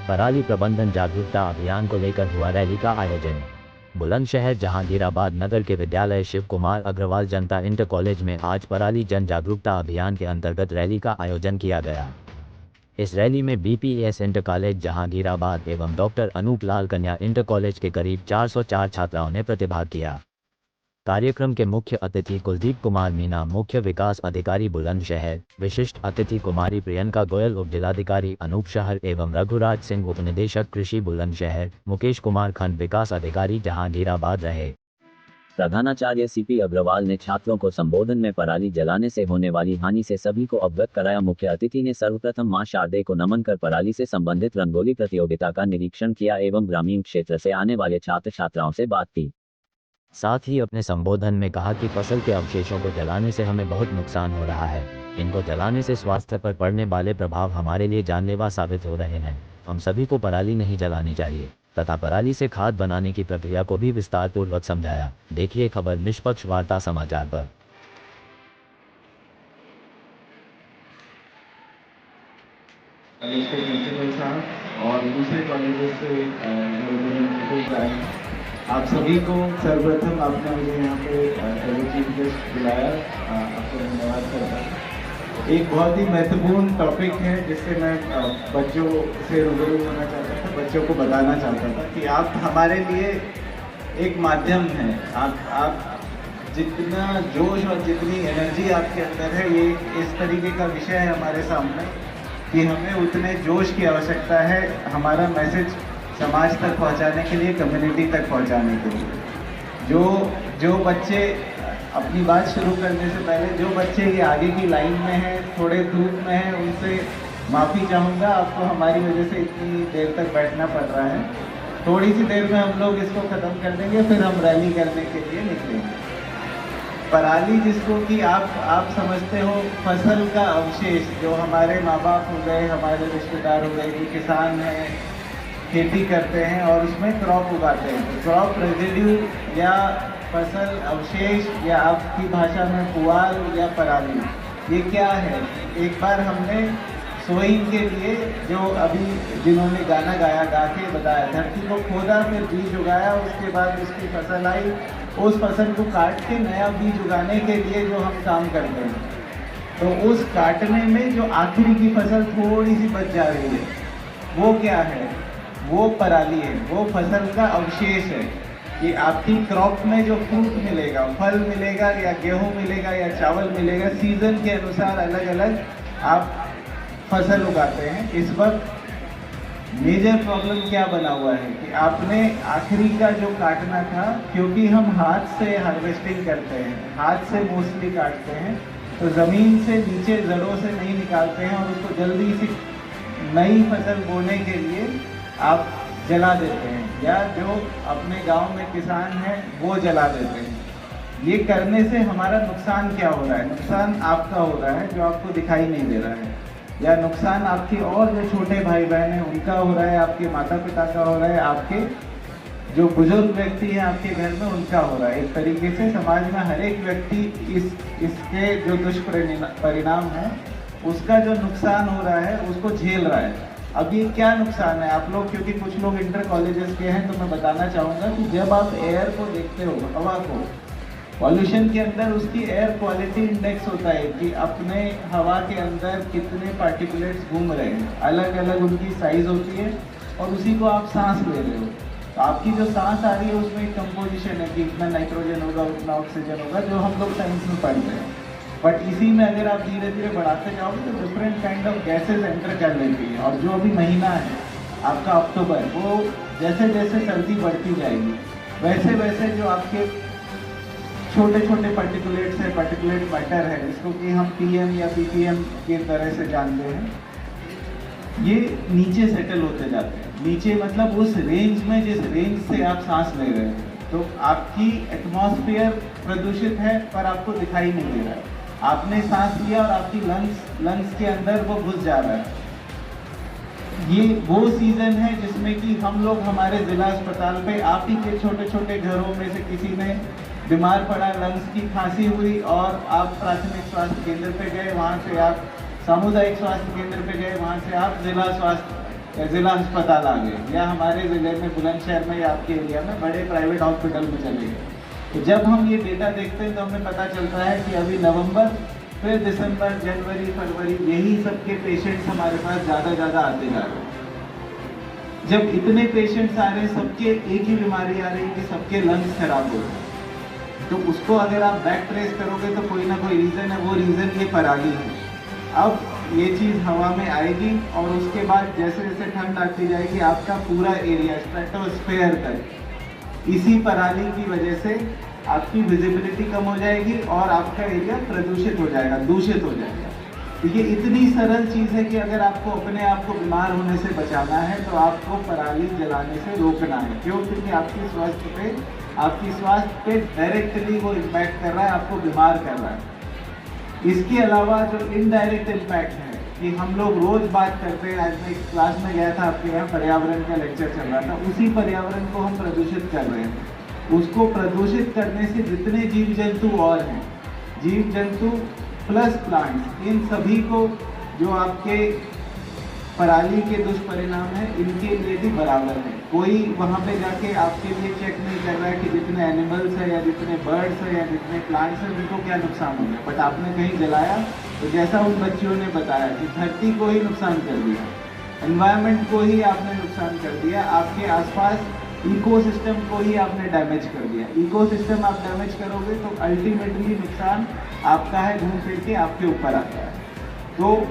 पराली प्रबंधन जागरूकता अभियान को लेकर हुआ रैली का आयोजन। बुलंदशहर जहांगीराबाद नगर के विद्यालय शिव कुमार अग्रवाल जनता इंटर कॉलेज में आज पराली जन जागरूकता अभियान के अंतर्गत रैली का आयोजन किया गया। इस रैली में बीपीएस इंटर कॉलेज जहांगीराबाद एवं डॉक्टर अनूप लाल कन्या इंटर कॉलेज के करीब 404 छात्राओं ने प्रतिभाग किया। कार्यक्रम के मुख्य अतिथि कुलदीप कुमार मीना, मुख्य विकास अधिकारी बुलंदशहर, विशिष्ट अतिथि कुमारी प्रियंका गोयल, उप जिलाधिकारी अनूपशहर एवं रघुराज सिंह, उप निदेशक कृषि बुलंदशहर, मुकेश कुमार खंड विकास अधिकारी जहांगीराबाद रहे। प्रधानाचार्य सीपी अग्रवाल ने छात्रों को संबोधन में पराली जलाने से होने वाली हानि से सभी को अवगत कराया। मुख्य अतिथि ने सर्वप्रथम मां शारदे को नमन कर पराली से संबंधित रंगोली प्रतियोगिता का निरीक्षण किया एवं ग्रामीण क्षेत्र से आने वाले छात्र छात्राओं से बात की। साथ ही अपने संबोधन में कहा कि फसल के अवशेषों को जलाने से हमें बहुत नुकसान हो रहा है। इनको जलाने से स्वास्थ्य पर पड़ने वाले प्रभाव हमारे लिए जानलेवा साबित हो रहे हैं। हम सभी को पराली नहीं जलानी चाहिए तथा पराली से खाद बनाने की प्रक्रिया को भी विस्तार पूर्वक समझाया। देखिए खबर निष्पक्ष वार्ता समाचार पर। प्रिंसिपल साहब और दूसरे कॉलेजेस से आप सभी को सर्वप्रथम आपने मुझे यहाँ पे एज चीफ गेस्ट बुलाया, आपको धन्यवाद करता हूँ। एक बहुत ही महत्वपूर्ण टॉपिक है जिससे मैं बच्चों से रूबरू होना चाहता था, बच्चों को बताना चाहता था कि आप हमारे लिए एक माध्यम हैं। आप जितना जोश और जितनी एनर्जी आपके अंदर है, ये इस तरीके का विषय है हमारे सामने कि हमें उतने जोश की आवश्यकता है हमारा मैसेज समाज तक पहुंचाने के लिए, कम्युनिटी तक पहुंचाने के लिए। जो बच्चे अपनी बात शुरू करने से पहले जो बच्चे ये आगे की लाइन में हैं, थोड़े धूप में हैं, उनसे माफ़ी चाहूँगा। आपको हमारी वजह से इतनी देर तक बैठना पड़ रहा है। थोड़ी सी देर में हम लोग इसको ख़त्म कर देंगे, फिर हम रैली करने के लिए निकलेंगे। पराली जिसको कि आप समझते हो फसल का अवशेष, जो हमारे माँ बाप हो गए, हमारे रिश्तेदार हो गए, जो किसान हैं, खेती करते हैं और उसमें क्रॉप उगाते हैं, तो क्रॉप रेजिड्यू या फसल अवशेष या आपकी भाषा में पुआल या पराली, ये क्या है? एक बार हमने सोइंग के लिए जो अभी जिन्होंने गाना गाया, गा के बताया, धरती को खोदा फिर बीज उगाया, उसके बाद उसकी फसल आई, उस फसल को काट के नया बीज उगाने के लिए जो हम काम करते हैं, तो उस काटने में जो आखिरी की फसल थोड़ी सी बच जा रही है, वो क्या है? वो पराली है, वो फसल का अवशेष है कि आपकी क्रॉप में जो फ्रूट मिलेगा, फल मिलेगा या गेहूं मिलेगा या चावल मिलेगा, सीजन के अनुसार अलग अलग आप फसल उगाते हैं। इस वक्त मेजर प्रॉब्लम क्या बना हुआ है कि आपने आखिरी का जो काटना था, क्योंकि हम हाथ से हार्वेस्टिंग करते हैं, हाथ से मोस्टली काटते हैं, तो ज़मीन से नीचे जड़ों से नहीं निकालते हैं और उसको जल्दी सी नई फसल बोने के लिए आप जला देते हैं, या जो अपने गांव में किसान हैं वो जला देते हैं। ये करने से हमारा नुकसान क्या हो रहा है? नुकसान आपका हो रहा है जो आपको दिखाई नहीं दे रहा है, या नुकसान आपके और जो छोटे भाई बहन हैं उनका हो रहा है, आपके माता पिता का हो रहा है, आपके जो बुजुर्ग व्यक्ति हैं आपके घर में उनका हो रहा है। एक तरीके से समाज में हर एक व्यक्ति इसके जो दुष्परिणाम है, उसका जो नुकसान हो रहा है उसको झेल रहा है। अब ये क्या नुकसान है? आप लोग, क्योंकि कुछ लोग इंटर कॉलेजेस के हैं, तो मैं बताना चाहूँगा कि जब आप एयर को देखते हो, हवा को, पॉल्यूशन के अंदर उसकी एयर क्वालिटी इंडेक्स होता है कि अपने हवा के अंदर कितने पार्टिकुलेट्स घूम रहे हैं, अलग अलग उनकी साइज़ होती है और उसी को आप सांस ले रहे हो। तो आपकी जो सांस आ रही है उसमें एक कंपोजिशन है कि इतना नाइट्रोजन होगा, उतना ऑक्सीजन होगा, जो हम लोग साइंस में पढ़ते हैं। बट इसी में अगर आप धीरे धीरे बढ़ाते जाओगे तो different kind of gases enter कर लेती है। और जो अभी महीना है आपका अक्टूबर, वो जैसे जैसे सर्दी बढ़ती जाएगी, वैसे वैसे जो आपके छोटे छोटे पार्टिकुलेट्स है, पार्टिकुलेट मैटर है, जिसको कि हम पीएम या पीपीएम की तरह से जानते हैं, ये नीचे सेटल होते जाते हैं। नीचे मतलब उस रेंज में जिस रेंज से आप सांस ले रहे हैं, तो आपकी एटमॉस्फेयर प्रदूषित है पर आपको दिखाई नहीं दे रहा है। आपने सांस लिया और आपकी लंग्स के अंदर वो घुस जा रहा है। ये वो सीजन है जिसमें कि हम लोग हमारे जिला अस्पताल पे, आप ही के छोटे छोटे घरों में से किसी ने बीमार पड़ा, लंग्स की खांसी हुई और आप प्राथमिक स्वास्थ्य केंद्र पे गए, वहाँ से आप सामुदायिक स्वास्थ्य केंद्र पे गए, वहाँ से आप जिला स्वास्थ्य जिला अस्पताल आ गए, या हमारे ज़िले में बुलंदशहर में या आपके एरिया में बड़े प्राइवेट हॉस्पिटल में चले गए। तो जब हम ये डेटा देखते हैं तो हमें पता चलता है कि अभी नवंबर, फिर दिसंबर, जनवरी, फरवरी, यही सबके पेशेंट्स हमारे पास ज़्यादा आते जा रहे हैं। जब इतने पेशेंट्स आ रहे हैं, सबके एक ही बीमारी आ रही है कि सबके लंग्स खराब हो रहे हैं, तो उसको अगर आप बैक ट्रेस करोगे तो कोई ना कोई रीज़न है, वो रीज़न ये पराली है। अब ये चीज़ हवा में आएगी और उसके बाद जैसे जैसे ठंड आती जाएगी, आपका पूरा एरिया स्ट्रेटोस्फेयर तक इसी पराली की वजह से आपकी विजिबिलिटी कम हो जाएगी और आपका एरिया प्रदूषित हो जाएगा, दूषित हो जाएगा। तो ये इतनी सरल चीज़ है कि अगर आपको अपने आप को बीमार होने से बचाना है तो आपको पराली जलाने से रोकना है। क्यों? क्योंकि आपकी स्वास्थ्य पे डायरेक्टली वो इम्पैक्ट कर रहा है, आपको बीमार कर रहा है। इसके अलावा जो इनडायरेक्ट इम्पैक्ट है कि हम लोग रोज़ बात करते हैं, आज मैं एक क्लास में गया था, आपके यहाँ पर्यावरण का लेक्चर चल रहा था, उसी पर्यावरण को हम प्रदूषित कर रहे हैं। उसको प्रदूषित करने से जितने जीव जंतु और हैं, जीव जंतु प्लस प्लांट्स, इन सभी को जो आपके पराली के दुष्परिणाम हैं, इनके लिए भी बराबर है। कोई वहाँ पे जाके आपके लिए चेक नहीं कर रहा है कि जितने एनिमल्स हैं या जितने बर्ड्स हैं या जितने प्लांट्स हैं उनको क्या नुकसान हो गया, बट आपने कहीं जलाया तो जैसा उन बच्चियों ने बताया कि धरती को ही नुकसान कर दिया, एनवायरनमेंट को ही आपने नुकसान कर दिया, आपके आसपास इकोसिस्टम को ही आपने डैमेज कर दिया। इकोसिस्टम आप डैमेज करोगे तो अल्टीमेटली नुकसान आपका है, घूम फिर के आपके ऊपर आता है। तो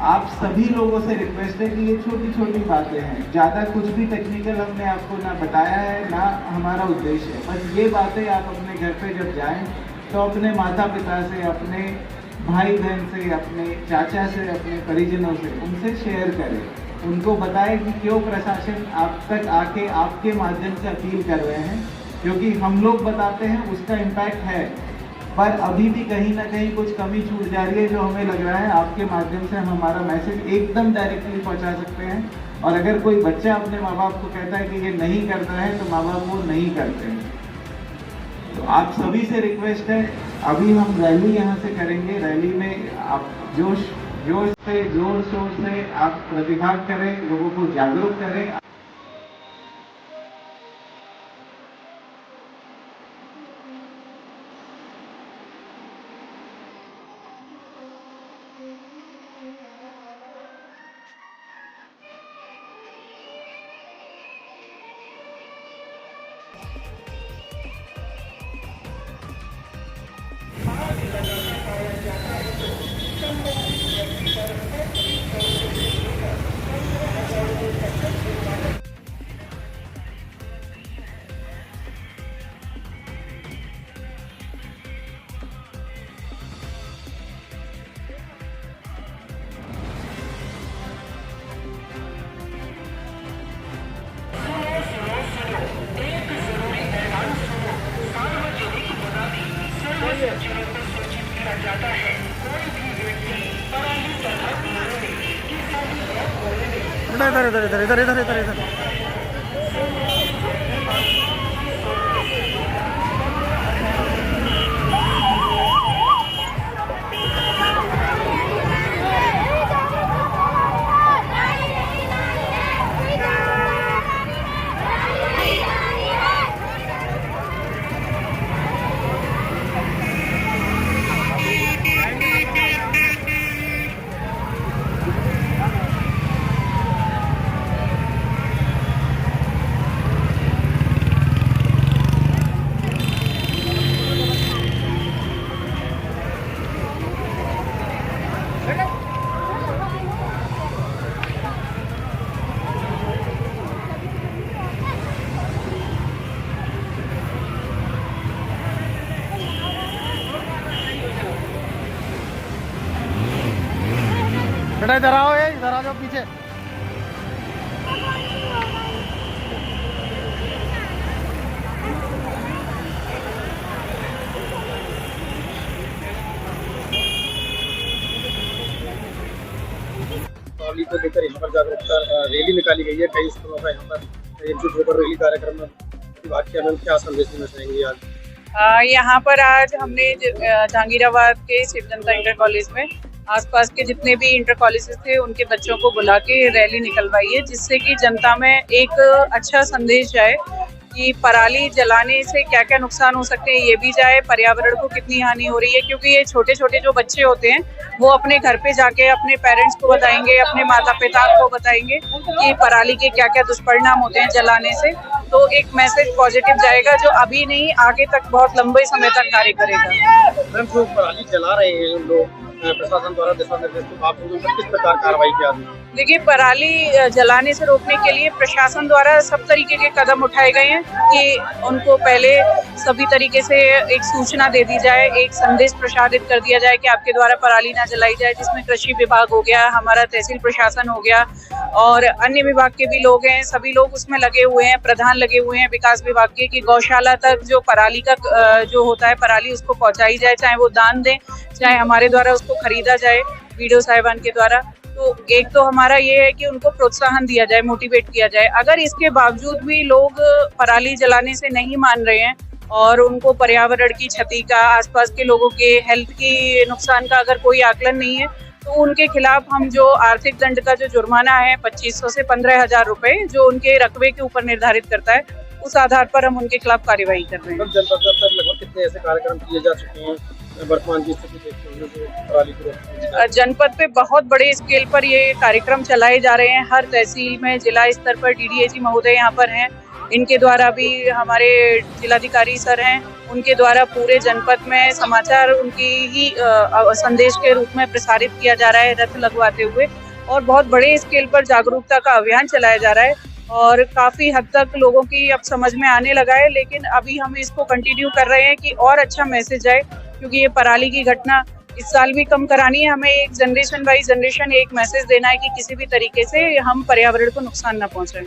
आप सभी लोगों से रिक्वेस्ट है कि ये छोटी छोटी बातें हैं, ज़्यादा कुछ भी टेक्निकल हमने आपको ना बताया है, ना हमारा उद्देश्य है। बस ये बातें आप अपने घर पे जब जाएं तो अपने माता पिता से, अपने भाई बहन से, अपने चाचा से, अपने परिजनों से, उनसे शेयर करें, उनको बताएं कि क्यों प्रशासन आप तक आके आपके माध्यम से अपील कर रहे हैं। क्योंकि हम लोग बताते हैं उसका इम्पैक्ट है, पर अभी भी कहीं ना कहीं कुछ कमी छूट जा रही है, जो हमें लग रहा है आपके माध्यम से हम हमारा मैसेज एकदम डायरेक्टली पहुंचा सकते हैं। और अगर कोई बच्चा अपने माँ बाप को कहता है कि ये नहीं करता है तो माँ बाप वो नहीं करते हैं। तो आप सभी से रिक्वेस्ट है, अभी हम रैली यहाँ से करेंगे, रैली में आप जोर शोर से आप प्रतिभाग करें, लोगों को जागरूक करें। इधर बेटा इधर आओ, इधर आ जाओ पीछे। होली को लेकर यहाँ पर जागरूकता रैली निकाली गई है। कई स्थलों पर यहाँ पर एकजुट होकर रैली कार्यक्रम में बात किया। मैम क्या संदेश देना चाहेंगे आज? यहाँ पर आज हमने जहांगीराबाद के शिव जनता इंटर कॉलेज में आसपास के जितने भी इंटर कॉलेजेस थे उनके बच्चों को बुला के रैली निकलवाई है, जिससे कि जनता में एक अच्छा संदेश जाए कि पराली जलाने से क्या क्या नुकसान हो सकते हैं, ये भी जाए, पर्यावरण को कितनी हानि हो रही है। क्योंकि ये छोटे छोटे जो बच्चे होते हैं वो अपने घर पे जाके अपने पेरेंट्स को बताएंगे, अपने माता पिता को बताएंगे कि पराली के क्या क्या दुष्परिणाम होते हैं जलाने से। तो एक मैसेज पॉजिटिव जाएगा जो अभी नहीं आगे तक बहुत लंबे समय तक कार्य करेगा। मैम, जो पराली जला रहे हैं लोग प्रशासन द्वारा दिशा निर्देश के बावजूद उन पर किस प्रकार कार्रवाई की जाती है? देखिए, पराली जलाने से रोकने के लिए प्रशासन द्वारा सब तरीके के कदम उठाए गए हैं कि उनको पहले सभी तरीके से एक सूचना दे दी जाए, एक संदेश प्रसारित कर दिया जाए कि आपके द्वारा पराली ना जलाई जाए, जिसमें कृषि विभाग हो गया, हमारा तहसील प्रशासन हो गया और अन्य विभाग के भी लोग हैं, सभी लोग उसमें लगे हुए हैं, प्रधान लगे हुए हैं विकास विभाग के, कि गौशाला तक जो पराली का जो होता है पराली उसको पहुंचाई जाए, चाहे वो दान दें चाहे हमारे द्वारा उसको खरीदा जाए वीडियो साहिबान के द्वारा। तो एक तो हमारा ये है कि उनको प्रोत्साहन दिया जाए, मोटिवेट किया जाए। अगर इसके बावजूद भी लोग पराली जलाने से नहीं मान रहे हैं और उनको पर्यावरण की क्षति का, आसपास के लोगों के हेल्थ की नुकसान का अगर कोई आकलन नहीं है, तो उनके खिलाफ हम जो आर्थिक दंड का जो जुर्माना है 2500 से 15,000 रुपए जो उनके रकबे के ऊपर निर्धारित करता है, उस आधार पर हम उनके खिलाफ कार्यवाही कर रहे हैं। जनपद में लगभग कितने ऐसे कार्यक्रम किए जा चुके हैं वर्तमान की स्थिति देखते हुए जो पराली को? जनपद पे बहुत बड़े स्केल पर ये कार्यक्रम चलाए जा रहे हैं। हर तहसील में जिला स्तर पर डीडीएजी महोदय यहाँ पर हैं, इनके द्वारा भी हमारे जिलाधिकारी सर हैं, उनके द्वारा पूरे जनपद में समाचार उनकी ही संदेश के रूप में प्रसारित किया जा रहा है रथ लगवाते हुए, और बहुत बड़े स्केल पर जागरूकता का अभियान चलाया जा रहा है और काफी हद तक लोगों की अब समझ में आने लगा है। लेकिन अभी हम इसको कंटिन्यू कर रहे हैं कि और अच्छा मैसेज आए, क्योंकि ये पराली की घटना इस साल भी कम करानी है। हमें एक जनरेशन बाई जनरेशन एक मैसेज देना है कि किसी भी तरीके से हम पर्यावरण को नुकसान न पहुंचाएं।